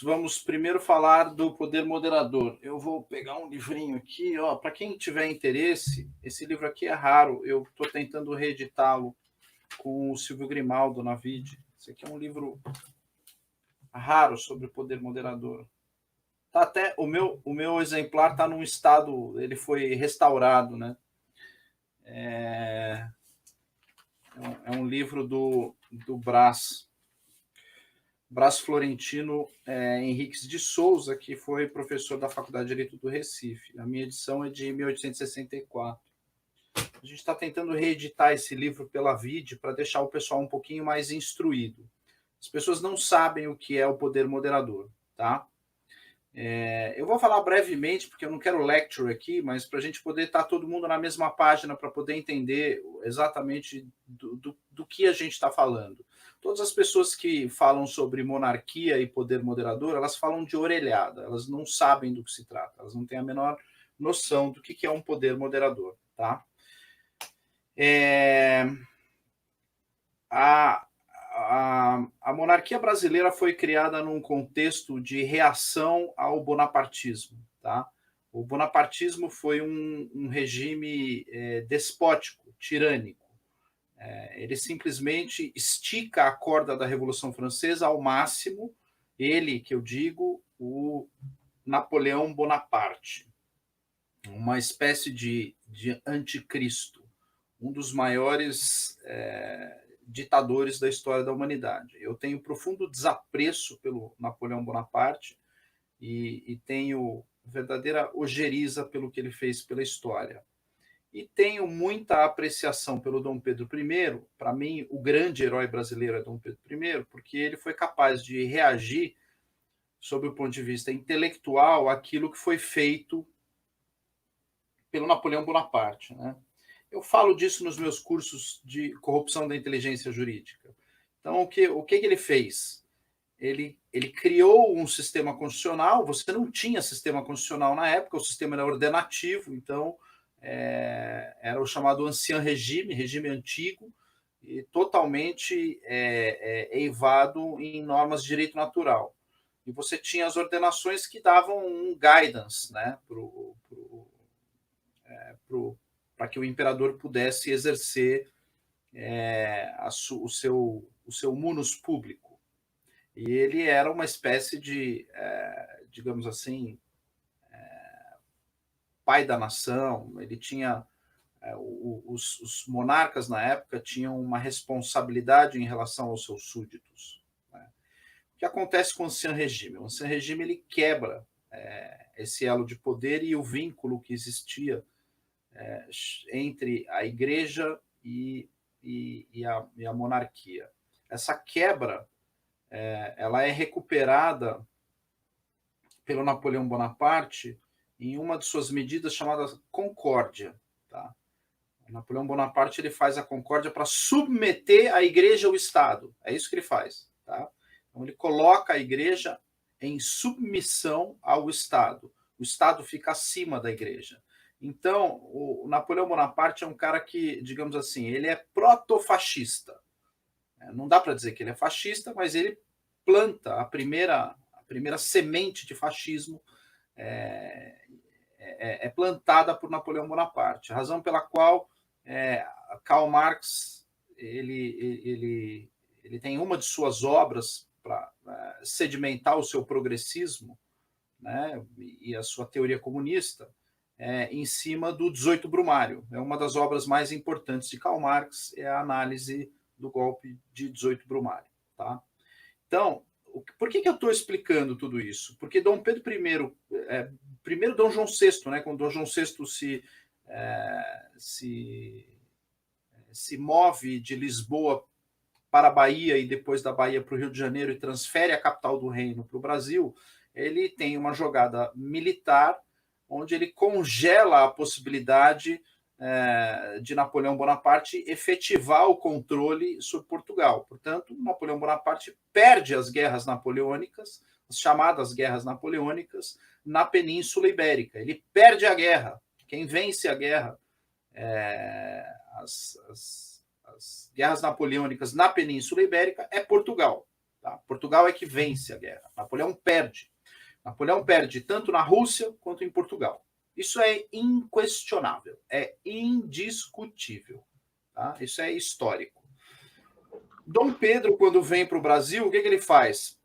Vamos primeiro falar do poder moderador. Eu vou pegar um livrinho aqui, ó, para quem tiver interesse. Esse livro aqui é raro, eu estou tentando reeditá-lo com o Silvio Grimaldo na Vide. Esse aqui é um livro raro sobre o poder moderador. Tá até o meu exemplar está num estado, ele foi restaurado, né? É um livro do Brás Florentino Henriques de Souza, que foi professor da Faculdade de Direito do Recife. A minha edição é de 1864. A gente está tentando reeditar esse livro pela Vide para deixar o pessoal um pouquinho mais instruído. As pessoas não sabem o que é o poder moderador, tá? Eu vou falar brevemente, porque eu não quero lecture aqui, mas para a gente poder estar todo mundo na mesma página, para poder entender exatamente do que a gente está falando. Todas as pessoas que falam sobre monarquia e poder moderador, elas falam de orelhada, elas não sabem do que se trata, elas não têm a menor noção do que é um poder moderador, tá? A monarquia brasileira foi criada num contexto de reação ao bonapartismo. Tá? O bonapartismo foi um regime despótico, tirânico. Ele simplesmente estica a corda da Revolução Francesa ao máximo, ele, que eu digo, o Napoleão Bonaparte, uma espécie de anticristo, um dos maiores ditadores da história da humanidade. Eu tenho profundo desapreço pelo Napoleão Bonaparte e tenho verdadeira ojeriza pelo que ele fez pela história. E tenho muita apreciação pelo Dom Pedro I. Para mim, o grande herói brasileiro é Dom Pedro I, porque ele foi capaz de reagir, sob o ponto de vista intelectual, àquilo que foi feito pelo Napoleão Bonaparte, né? Eu falo disso nos meus cursos de corrupção da inteligência jurídica. Então, o que ele fez? Ele criou um sistema constitucional. Você não tinha sistema constitucional na época, o sistema era ordenativo, então era o chamado ancien regime, regime antigo, e totalmente eivado em normas de direito natural. E você tinha as ordenações que davam um guidance, né, para que o imperador pudesse exercer o seu munus público. E ele era uma espécie de, digamos assim, pai da nação. Ele tinha os monarcas na época tinham uma responsabilidade em relação aos seus súditos. Né? O que acontece com o ancien regime? O ancien regime ele quebra esse elo de poder e o vínculo que existia entre a igreja e a monarquia. Essa quebra ela é recuperada pelo Napoleão Bonaparte em uma de suas medidas chamada concórdia. Tá? O Napoleão Bonaparte ele faz a concórdia para submeter a igreja ao Estado. É isso que ele faz. Tá? Então, ele coloca a igreja em submissão ao Estado. O Estado fica acima da igreja. Então, o Napoleão Bonaparte é um cara que, digamos assim, ele é protofascista. Não dá para dizer que ele é fascista, mas ele planta a primeira semente de fascismo plantada por Napoleão Bonaparte. A razão pela qual Karl Marx ele tem uma de suas obras para sedimentar o seu progressismo, né, e a sua teoria comunista em cima do 18 Brumário. É uma das obras mais importantes de Karl Marx, é a análise do golpe de 18 Brumário. Tá? Então, por que eu estou explicando tudo isso? Porque Dom Pedro I, primeiro Dom João VI, né, quando Dom João VI se move de Lisboa para a Bahia e depois da Bahia para o Rio de Janeiro e transfere a capital do reino para o Brasil, ele tem uma jogada militar onde ele congela a possibilidade de Napoleão Bonaparte efetivar o controle sobre Portugal. Portanto, Napoleão Bonaparte perde as guerras napoleônicas, as chamadas guerras napoleônicas, na Península Ibérica. Ele perde a guerra. Quem vence a guerra, as guerras napoleônicas na Península Ibérica, é Portugal. Tá? Portugal é que vence a guerra. Napoleão perde. Napoleão perde tanto na Rússia quanto em Portugal. Isso é inquestionável, é indiscutível. Tá? Isso é histórico. Dom Pedro, quando vem para o Brasil, o que ele faz?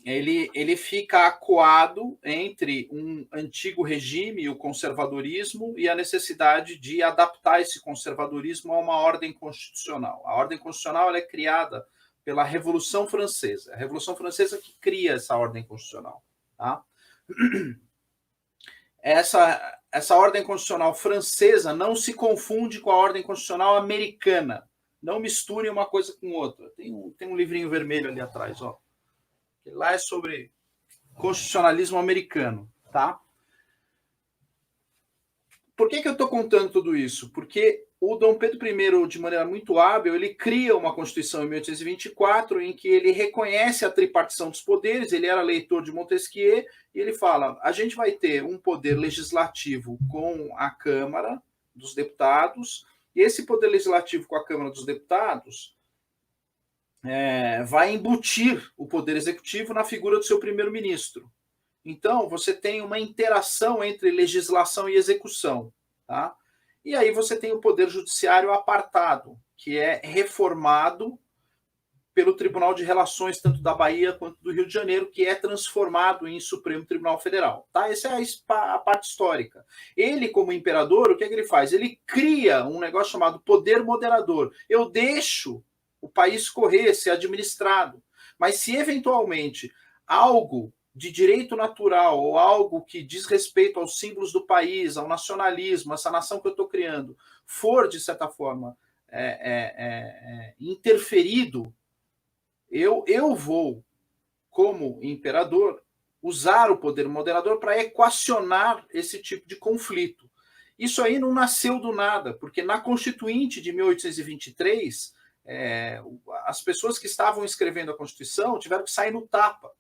Ele fica acuado entre um antigo regime, o conservadorismo, e a necessidade de adaptar esse conservadorismo a uma ordem constitucional. A ordem constitucional ela é criada pela Revolução Francesa. A Revolução Francesa que cria essa ordem constitucional. Tá? Essa ordem constitucional francesa não se confunde com a ordem constitucional americana. Não misture uma coisa com outra. Tem um livrinho vermelho ali atrás, ó. Que lá é sobre constitucionalismo americano, tá? Por que eu estou contando tudo isso? Porque o Dom Pedro I, de maneira muito hábil, ele cria uma Constituição em 1824 em que ele reconhece a tripartição dos poderes, ele era leitor de Montesquieu, e ele fala, a gente vai ter um poder legislativo com a Câmara dos Deputados, e esse poder legislativo com a Câmara dos Deputados vai embutir o poder executivo na figura do seu primeiro-ministro. Então, você tem uma interação entre legislação e execução, tá? E aí você tem o poder judiciário apartado, que é reformado pelo Tribunal de Relações, tanto da Bahia quanto do Rio de Janeiro, que é transformado em Supremo Tribunal Federal. Tá? Essa é a parte histórica. Ele, como imperador, o que ele faz? Ele cria um negócio chamado poder moderador. Eu deixo o país correr, ser administrado. Mas se, eventualmente, algo de direito natural ou algo que diz respeito aos símbolos do país, ao nacionalismo, essa nação que eu estou criando, for, de certa forma, interferido, eu vou, como imperador, usar o poder moderador para equacionar esse tipo de conflito. Isso aí não nasceu do nada, porque na Constituinte de 1823, as pessoas que estavam escrevendo a Constituição tiveram que sair no tapa.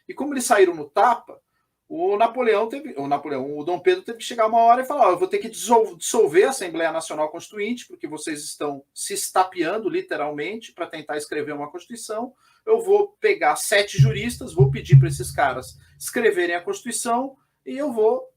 E como eles saíram no tapa, o Dom Pedro teve que chegar uma hora e falar, eu vou ter que dissolver a Assembleia Nacional Constituinte, porque vocês estão se estapeando, literalmente, para tentar escrever uma Constituição. Eu vou pegar 7 juristas, vou pedir para esses caras escreverem a Constituição e eu vou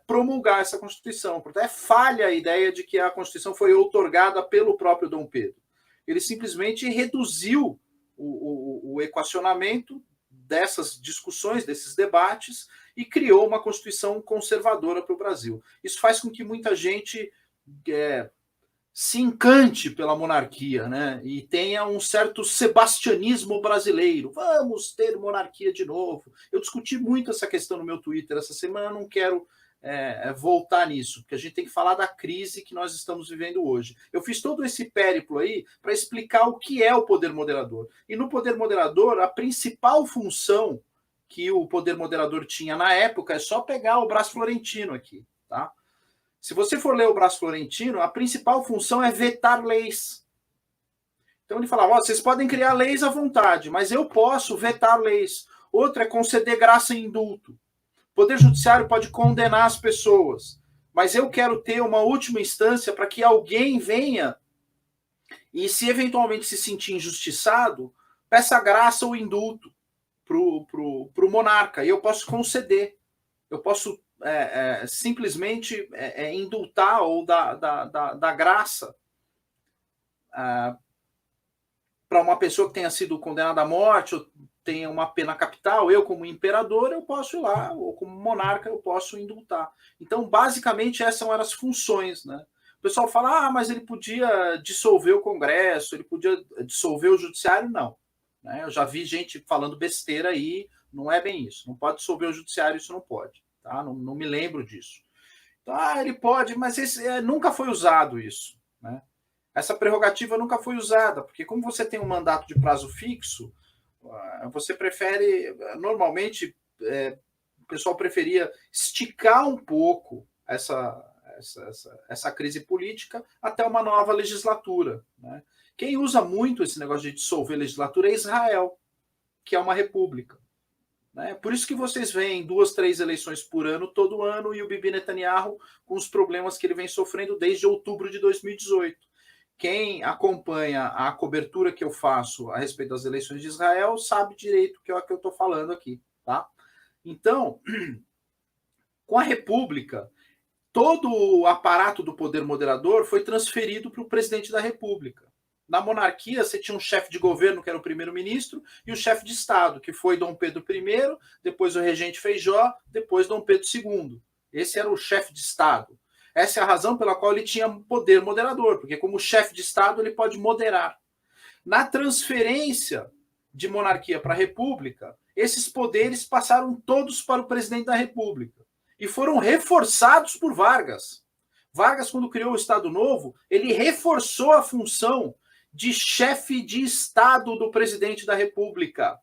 promulgar essa Constituição. Portanto, falha a ideia de que a Constituição foi outorgada pelo próprio Dom Pedro. Ele simplesmente reduziu o equacionamento dessas discussões, desses debates, e criou uma Constituição conservadora para o Brasil. Isso faz com que muita gente se encante pela monarquia, né? E tenha um certo sebastianismo brasileiro. Vamos ter monarquia de novo. Eu discuti muito essa questão no meu Twitter essa semana, não quero voltar nisso, porque a gente tem que falar da crise que nós estamos vivendo hoje. Eu fiz todo esse périplo aí para explicar o que é o poder moderador. E no poder moderador, a principal função que o poder moderador tinha na época é só pegar o Brás Florentino aqui, tá? Se você for ler o Brás Florentino, a principal função é vetar leis. Então ele falava, vocês podem criar leis à vontade, mas eu posso vetar leis. Outra é conceder graça e indulto. O Poder Judiciário pode condenar as pessoas, mas eu quero ter uma última instância para que alguém venha e, se eventualmente se sentir injustiçado, peça graça ou indulto para o monarca. E eu posso conceder. Eu posso simplesmente indultar ou dar graça para uma pessoa que tenha sido condenada à morte ou tenha uma pena capital. Eu, como imperador, eu posso ir lá, ou como monarca, eu posso indultar. Então, basicamente, essas eram as funções, né? O pessoal fala, mas ele podia dissolver o Congresso, ele podia dissolver o Judiciário. Não. Né? Eu já vi gente falando besteira aí, não é bem isso. Não pode dissolver o Judiciário, isso não pode. Tá? Não me lembro disso. Então, ele pode, mas nunca foi usado isso. Né? Essa prerrogativa nunca foi usada, porque como você tem um mandato de prazo fixo, você prefere, normalmente, o pessoal preferia esticar um pouco essa crise política até uma nova legislatura. Né? Quem usa muito esse negócio de dissolver legislatura é Israel, que é uma república. Né? Por isso que vocês veem 2, 3 eleições por ano, todo ano, e o Bibi Netanyahu com os problemas que ele vem sofrendo desde outubro de 2018. quem acompanha a cobertura que eu faço a respeito das eleições de Israel sabe direito o que eu estou falando aqui, tá? Então, com a República, todo o aparato do poder moderador foi transferido para o presidente da República. Na monarquia, você tinha um chefe de governo, que era o primeiro-ministro, e o chefe de Estado, que foi Dom Pedro I, depois o regente Feijó, depois Dom Pedro II. Esse era o chefe de Estado. Essa é a razão pela qual ele tinha poder moderador, porque como chefe de Estado ele pode moderar. Na transferência de monarquia para a República, esses poderes passaram todos para o presidente da República e foram reforçados por Vargas. Vargas, quando criou o Estado Novo, ele reforçou a função de chefe de Estado do presidente da República,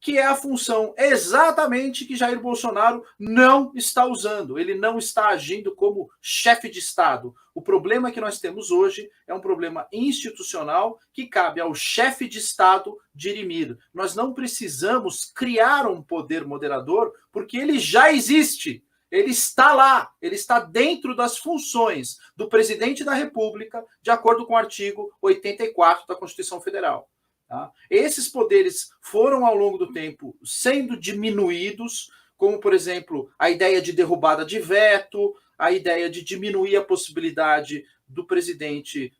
que é a função exatamente que Jair Bolsonaro não está usando. Ele não está agindo como chefe de Estado. O problema que nós temos hoje é um problema institucional que cabe ao chefe de Estado dirimir. Nós não precisamos criar um poder moderador, porque ele já existe. Ele está lá, ele está dentro das funções do presidente da República, de acordo com o artigo 84 da Constituição Federal. Tá? Esses poderes foram, ao longo do tempo, sendo diminuídos, como, por exemplo, a ideia de derrubada de veto, a ideia de diminuir a possibilidade do presidente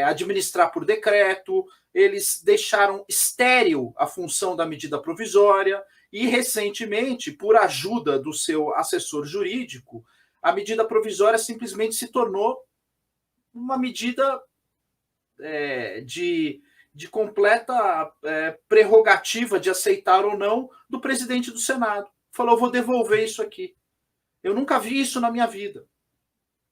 administrar por decreto, eles deixaram estéril a função da medida provisória e, recentemente, por ajuda do seu assessor jurídico, a medida provisória simplesmente se tornou uma medida de completa prerrogativa de aceitar ou não do presidente do Senado. Falou, vou devolver isso aqui. Eu nunca vi isso na minha vida.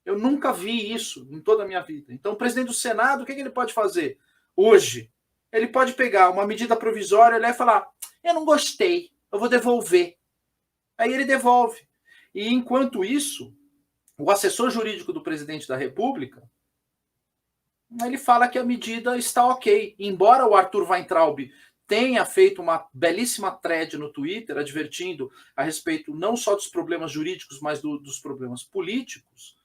Eu nunca vi isso em toda a minha vida. Então, o presidente do Senado, o que ele pode fazer hoje? Ele pode pegar uma medida provisória e falar, eu não gostei, eu vou devolver. Aí ele devolve. E, enquanto isso, o assessor jurídico do presidente da República, ele fala que a medida está ok. Embora o Arthur Weintraub tenha feito uma belíssima thread no Twitter, advertindo a respeito não só dos problemas jurídicos, mas dos problemas políticos,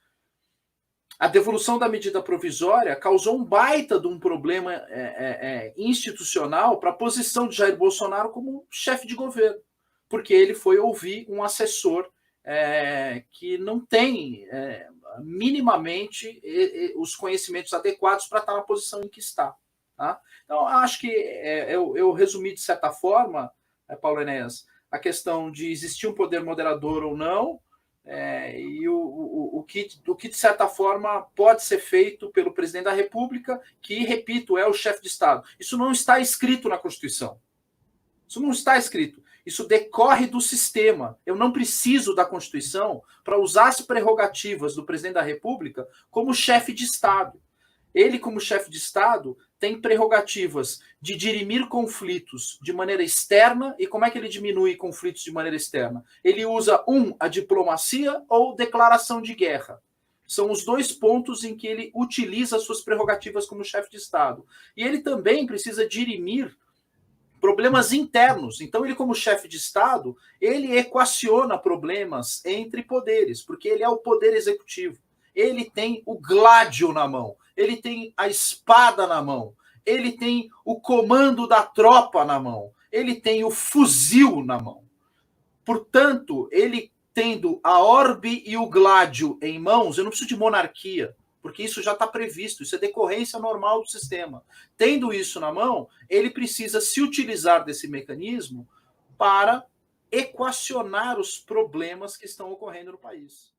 a devolução da medida provisória causou um baita de um problema institucional para a posição de Jair Bolsonaro como chefe de governo, porque ele foi ouvir um assessor que não tem minimamente os conhecimentos adequados para estar na posição em que está. Tá? Então, acho que eu resumi de certa forma, Paulo Enéas, a questão de existir um poder moderador ou não, e o que, de certa forma, pode ser feito pelo presidente da República, que, repito, é o chefe de Estado. Isso não está escrito na Constituição. Isso não está escrito. Isso decorre do sistema. Eu não preciso da Constituição para usar as prerrogativas do presidente da República como chefe de Estado. Ele, como chefe de Estado, tem prerrogativas de dirimir conflitos de maneira externa. E como é que ele diminui conflitos de maneira externa? Ele usa, a diplomacia ou declaração de guerra. São os dois pontos em que ele utiliza suas prerrogativas como chefe de Estado. E ele também precisa dirimir problemas internos. Então, ele, como chefe de Estado, ele equaciona problemas entre poderes, porque ele é o poder executivo. Ele tem o gládio na mão, ele tem a espada na mão, ele tem o comando da tropa na mão, ele tem o fuzil na mão. Portanto, ele tendo a orbe e o gládio em mãos, eu não preciso de monarquia, porque isso já está previsto, isso é decorrência normal do sistema. Tendo isso na mão, ele precisa se utilizar desse mecanismo para equacionar os problemas que estão ocorrendo no país.